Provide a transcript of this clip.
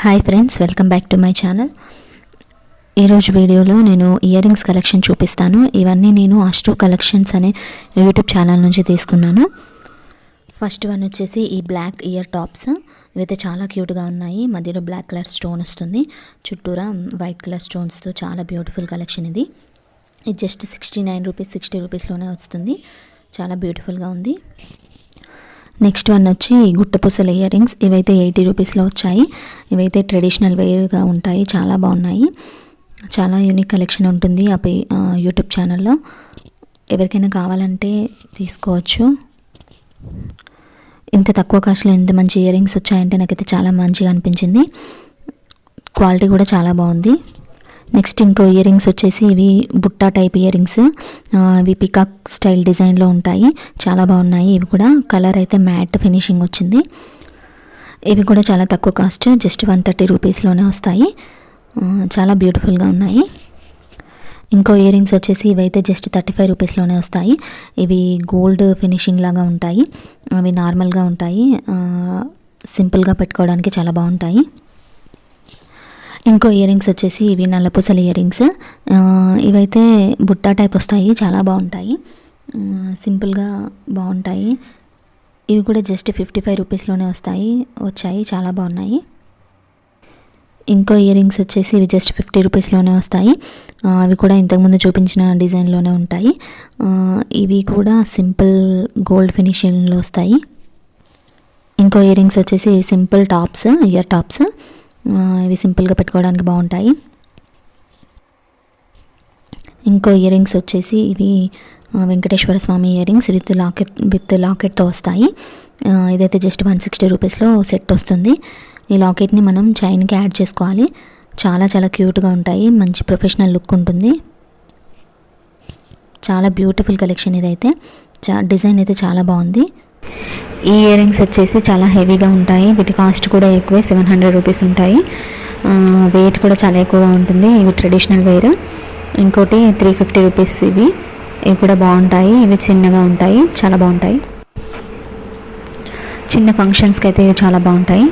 Hi friends, welcome back to my channel. ఈరోజు వీడియోలో నేను ఇయర్ రింగ్స్ కలెక్షన్ చూపిస్తాను. ఇవన్నీ నేను అష్టు కలెక్షన్స్ అనే యూట్యూబ్ ఛానల్ నుంచి తీసుకున్నాను. ఫస్ట్ వన్ వచ్చేసి ఈ బ్లాక్ ఇయర్ టాప్స్. ఇవైతే చాలా క్యూట్గా ఉన్నాయి. మధ్యలో బ్లాక్ కలర్ స్టోన్ వస్తుంది, చుట్టూరా వైట్ కలర్ స్టోన్స్తో చాలా బ్యూటిఫుల్ కలెక్షన్ ఇది. ఇది జస్ట్ 69 రూపీస్, 60 రూపీస్లోనే వస్తుంది. చాలా బ్యూటిఫుల్గా ఉంది. నెక్స్ట్ వన్ వచ్చి గుట్టపూసల ఇయర్ రింగ్స్. ఇవైతే 80 రూపీస్లో వచ్చాయి. ఇవైతే ట్రెడిషనల్ వేర్గా ఉంటాయి, చాలా బాగున్నాయి. చాలా యూనిక్ కలెక్షన్ ఉంటుంది యూట్యూబ్ ఛానల్లో. ఎవరికైనా కావాలంటే తీసుకోవచ్చు. ఇంత తక్కువ కాస్ట్లో ఇంత మంచి ఇయర్ రింగ్స్ వచ్చాయంటే నాకైతే చాలా మంచిగా అనిపించింది. క్వాలిటీ కూడా చాలా బాగుంది. నెక్స్ట్ ఇంకో ఇయర్ రింగ్స్ వచ్చేసి ఇవి బుట్టా టైప్ ఇయర్ రింగ్స్. ఇవి పికాక్ స్టైల్ డిజైన్లో ఉంటాయి, చాలా బాగున్నాయి. ఇవి కూడా కలర్ అయితే మ్యాట్ ఫినిషింగ్ వచ్చింది. ఇవి కూడా చాలా తక్కువ కాస్ట్, జస్ట్ 130 రూపీస్లోనే వస్తాయి. చాలా బ్యూటిఫుల్గా ఉన్నాయి. ఇంకో ఇయర్ రింగ్స్ వచ్చేసి ఇవైతే జస్ట్ 35 రూపీస్లోనే వస్తాయి. ఇవి గోల్డ్ ఫినిషింగ్ లాగా ఉంటాయి. అవి నార్మల్గా ఉంటాయి, సింపుల్గా పెట్టుకోవడానికి చాలా బాగుంటాయి. ఇంకో ఇయర్ రింగ్స్ వచ్చేసి ఇవి నల్లపూసల ఇయర్ రింగ్స్. ఇవైతే బుట్టా టైప్ వస్తాయి, చాలా బాగుంటాయి, సింపుల్గా బాగుంటాయి. ఇవి కూడా జస్ట్ 55 రూపీస్లోనే వచ్చాయి, చాలా బాగున్నాయి. ఇంకో ఇయర్ రింగ్స్ వచ్చేసి ఇవి జస్ట్ 50 రూపీస్లోనే వస్తాయి. అవి కూడా ఇంతకుముందు చూపించిన డిజైన్లోనే ఉంటాయి. ఇవి కూడా సింపుల్ గోల్డ్ ఫినిషింగ్లో వస్తాయి. ఇంకో ఇయర్ రింగ్స్ వచ్చేసి సింపుల్ టాప్స్, ఇయర్ టాప్స్. ఇవి సింపుల్గా పెట్టుకోవడానికి బాగుంటాయి. ఇంకో ఇయర్ రింగ్స్ వచ్చేసి ఇవి వెంకటేశ్వర స్వామి ఇయర్ రింగ్స్ విత్ లాకెట్తో వస్తాయి. ఇదైతే జస్ట్ 160 రూపీస్లో సెట్ వస్తుంది. ఈ లాకెట్ని మనం చైన్కి యాడ్ చేసుకోవాలి. చాలా చాలా క్యూట్గా ఉంటాయి, మంచి ప్రొఫెషనల్ లుక్ ఉంటుంది. చాలా బ్యూటిఫుల్ కలెక్షన్ ఇదైతే. డిజైన్ అయితే చాలా బాగుంది. ఈ ఇయర్ రింగ్స్ వచ్చేసి చాలా హెవీగా ఉంటాయి. వీటి కాస్ట్ కూడా ఎక్కువే, 700 రూపీస్ ఉంటాయి. వెయిట్ కూడా చాలా ఎక్కువగా ఉంటుంది. ఇవి ట్రెడిషనల్ వేర్. ఇంకోటి 350 రూపీస్. ఇవి కూడా బాగుంటాయి. ఇవి చిన్నగా ఉంటాయి, చాలా బాగుంటాయి. చిన్న ఫంక్షన్స్కి అయితే చాలా బాగుంటాయి.